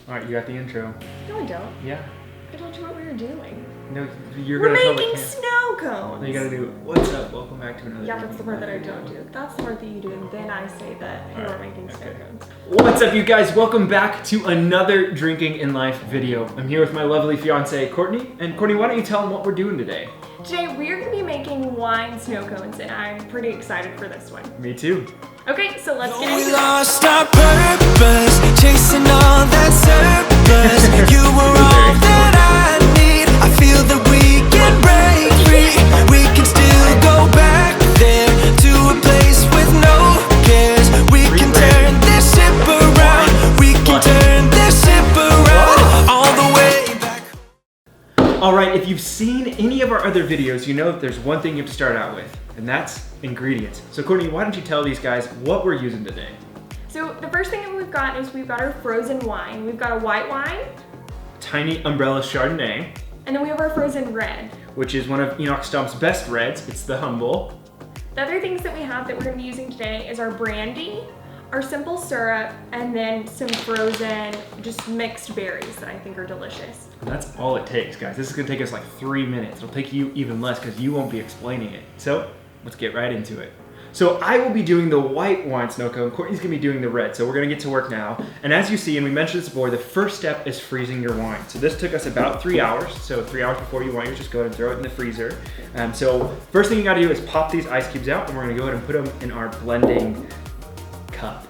All right, you got the intro. No, I don't. Yeah. I told you what we were doing. No, you're We're gonna tell the making camera. snow cones. No, you gotta do, what's up? Welcome back to another Yeah, that's the part that I video. don't do. That's the part that you do, and then I say that, hey, we're making snow cones. What's up, you guys? Welcome back to another Drinking in Life video. I'm here with my lovely fiance, Courtney. And Courtney, why don't you tell them what we're doing today? Today, we're gonna be making wine snow cones, and I'm pretty excited for this one. Me too. Okay, so let's get We into it. lost our purpose, chasing all that surplus. You were all that I need. I feel that we can break free. We can still go back there to a place with no cares. We can turn this ship around. We can turn this ship around all the way back. All right, if you've seen any of our other videos, you know that there's one thing you have to start out with, and that's ingredients. So Courtney, why don't you tell these guys what we're using today? So the first thing that we've got is we've got our frozen wine. We've got a white wine, Tiny Umbrella Chardonnay, and then we have our frozen red. which is one of Enoch Stomp's best reds. It's the Humble. The other things that we have that we're gonna be using today is our brandy, our simple syrup, and then some frozen, just mixed berries that I think are delicious. And that's all it takes, guys. This is gonna take us like 3 minutes. It'll take you even less because you won't be explaining it. So let's get right into it. So I will be doing the white wine snow cone. Courtney's gonna be doing the red. So we're gonna get to work now. And as you see, and we mentioned this before, the first step is freezing your wine. So this took us about 3 hours. So 3 hours before you want yours, just go ahead and throw it in the freezer. So first thing you gotta do is pop these ice cubes out, and we're gonna go ahead and put them in our blending cup.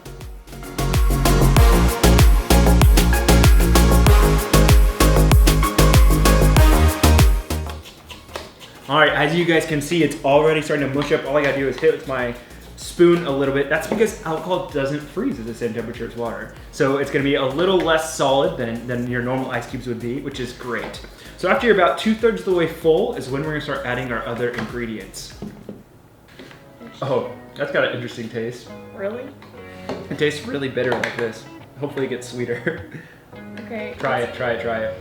All right, as you guys can see, it's already starting to mush up. All I gotta do is hit with my spoon a little bit. That's because alcohol doesn't freeze at the same temperature as water. So it's gonna be a little less solid than your normal ice cubes would be, which is great. So after you're about 2/3 of the way full is when we're gonna start adding our other ingredients. Oh, that's got an interesting taste. Really? It tastes really bitter like this. Hopefully it gets sweeter. Okay. Try it.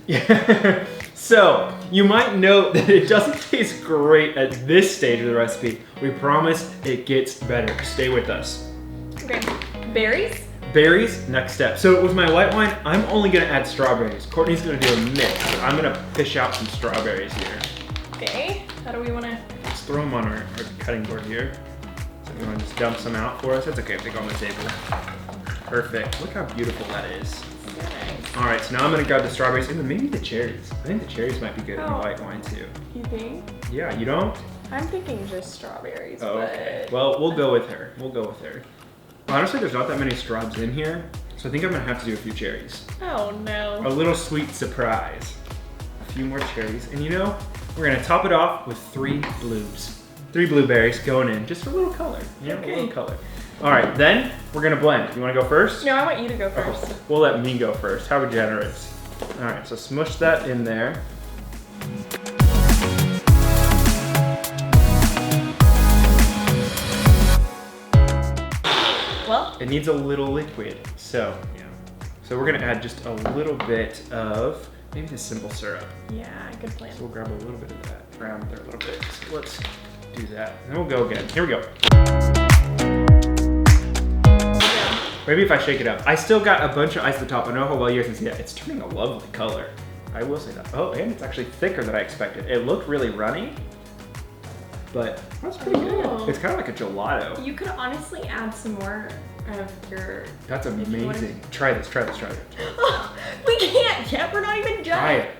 Yeah. So, you might note that it doesn't taste great at this stage of the recipe. We promise it gets better. Stay with us. Okay, berries? Berries, next step. So with my white wine, I'm only gonna add strawberries. Courtney's gonna do a mix. I'm gonna fish out some strawberries here. Okay, how do we wanna? Let's throw them on our cutting board here. So if you wanna just dump some out for us, that's okay if they go on the table. Perfect, look how beautiful that is. Nice. All right, so now I'm gonna grab the strawberries and then maybe the cherries. I think the cherries might be good in the Oh. white wine too. You think? Yeah, you don't? I'm thinking just strawberries, Oh, but... okay. Well, we'll go with her. Honestly, there's not that many straws in here, so I think I'm gonna have to do a few cherries. Oh A no. little sweet surprise. A few more cherries, and you know, we're gonna top it off with 3 blues. 3 blueberries going in, just for a little color. Yeah, Okay. a little color. All right, then we're gonna blend. You wanna go first? No, I want you to go first. Oh, we'll let me go first. How generous. All right, so smush that in there. Well, It needs a little liquid, so yeah. So we're gonna add just a little bit of maybe the simple syrup. yeah, good plan. So we'll grab a little bit of that, around there a little bit. So let's do that. And then we'll go again. Here we go. Yeah. Maybe if I shake it up. I still got a bunch of ice at the top. I don't know how well you guys can see that. It's turning a lovely color. I will say that. Oh, and it's actually thicker than I expected. It looked really runny, but that's pretty Oh. good. It's kind of like a gelato. You could honestly add some more of your... That's if you wanted- amazing. Try this. We can't yet, we're not even done. Try it.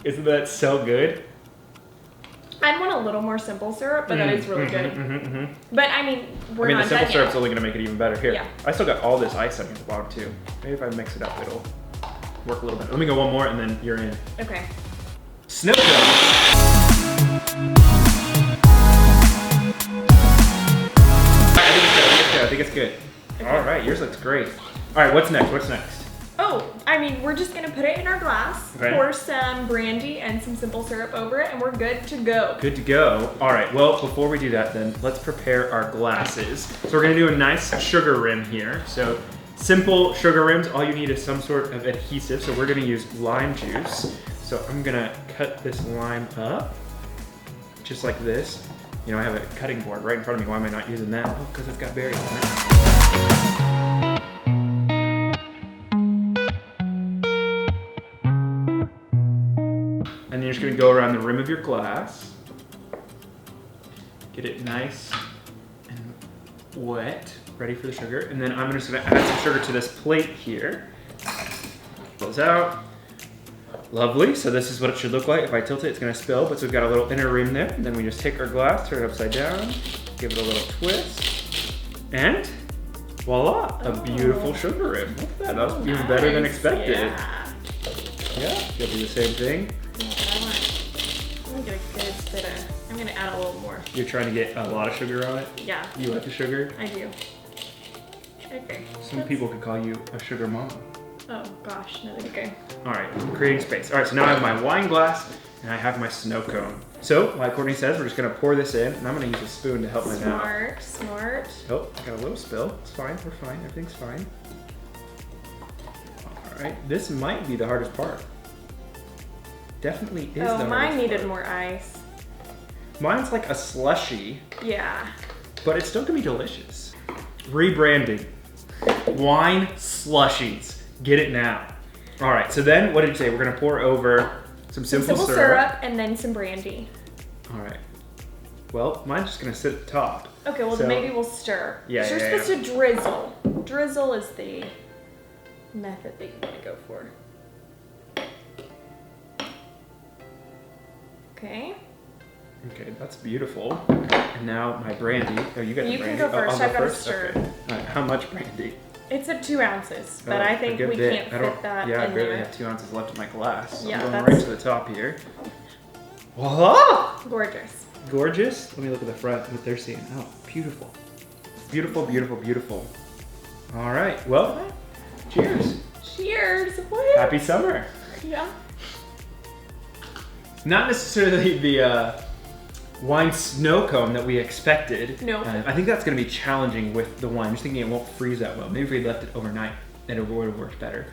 Isn't that so good? I'd want a little more simple syrup, but that is really good. But I mean, we're the not simple done syrup's yet. only gonna make it even better. Here, Yeah. I still got all this ice on the bottom too. Maybe if I mix it up, it'll work a little bit. Let me go one more and then you're in. Okay. Snow cone. I think it's good. Okay. All right, yours looks great. All right, what's next? Oh, I mean, we're just gonna put it in our glass, Okay. pour some brandy and some simple syrup over it, and we're good to go. Good to go. All right, well, before we do that then, let's prepare our glasses. So we're gonna do a nice sugar rim here. So simple sugar rims, all you need is some sort of adhesive. So we're gonna use lime juice. So I'm gonna cut this lime up, just like this. You know, I have a cutting board right in front of me. Why am I not using that? Oh, because it's got berries on it. just gonna go around the rim of your glass. Get it nice and wet, ready for the sugar. And then I'm just gonna add some sugar to this plate here. Goes out. Lovely, so this is what it should look like. If I tilt it, it's gonna spill, but so we've got a little inner rim there. And then we just take our glass, turn it upside down, give it a little twist, and voila, a beautiful sugar rim. Look at that, that was even better than expected. Yeah, you'll do the same thing. I'm gonna get a good bit of, I'm gonna add a little more. You're trying to get a lot of sugar on it? Yeah. You like the sugar? I do. Okay. Some people could call you a sugar mama. Oh gosh, no, okay. All right, I'm creating space. All right, so now I have my wine glass and I have my snow cone. So, like Courtney says, we're just gonna pour this in, and I'm gonna use a spoon to help my mouth. Smart, smart. Oh, I got a little spill. It's fine, we're fine, everything's fine. All right, this might be the hardest part. Definitely is the hardest part. Mine needed more ice. Mine's like a slushy, Yeah. but it's still gonna be delicious. Rebranding. Wine slushies. Get it now. All right, so then what did you say? We're gonna pour over some simple syrup. And then some brandy. All right. Well, mine's just gonna sit at the top. Okay, well So- maybe we'll stir. Yeah, You're yeah, supposed to drizzle. Drizzle is the method that you want to go for. Okay. Okay, that's beautiful. And now my brandy. Oh, you got the You brandy. can go first. I'll I've got to first? stir. Okay. All right, how much brandy? It's at 2 ounces, but Oh, I a think good we bit. can't I don't- fit that Yeah, I in barely there. have 2 ounces left in my glass. Yeah, I'm going that's- right to the top here. Voila! Gorgeous. Gorgeous. Let me look at the front, what they're seeing. Oh, beautiful. Beautiful, beautiful, beautiful. All right, well, cheers. Cheers. Happy summer. Yeah. Not necessarily the wine snow cone that we expected. No. I think that's going to be challenging with the wine. I'm just thinking it won't freeze that well. Maybe if we left it overnight, then it would have worked better.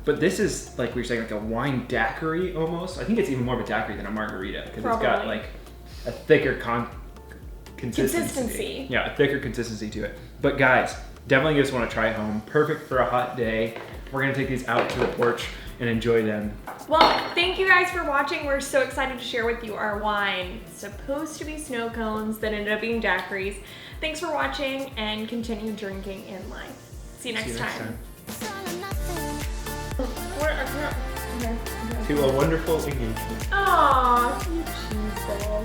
But this is, like we were saying, like a wine daiquiri almost. I think it's even more of a daiquiri than a margarita because it's got Probably. like a thicker consistency. Consistency. Yeah, a thicker consistency to it. But guys, definitely just want to try it home. Perfect for a hot day. We're going to take these out to the porch and enjoy them. Well, thank you guys for watching. We're so excited to share with you our wine. It's supposed to be snow cones that ended up being daiquiris. Thanks for watching and continue drinking in life. See you next time. To a wonderful engagement. Aw, you cheese ball.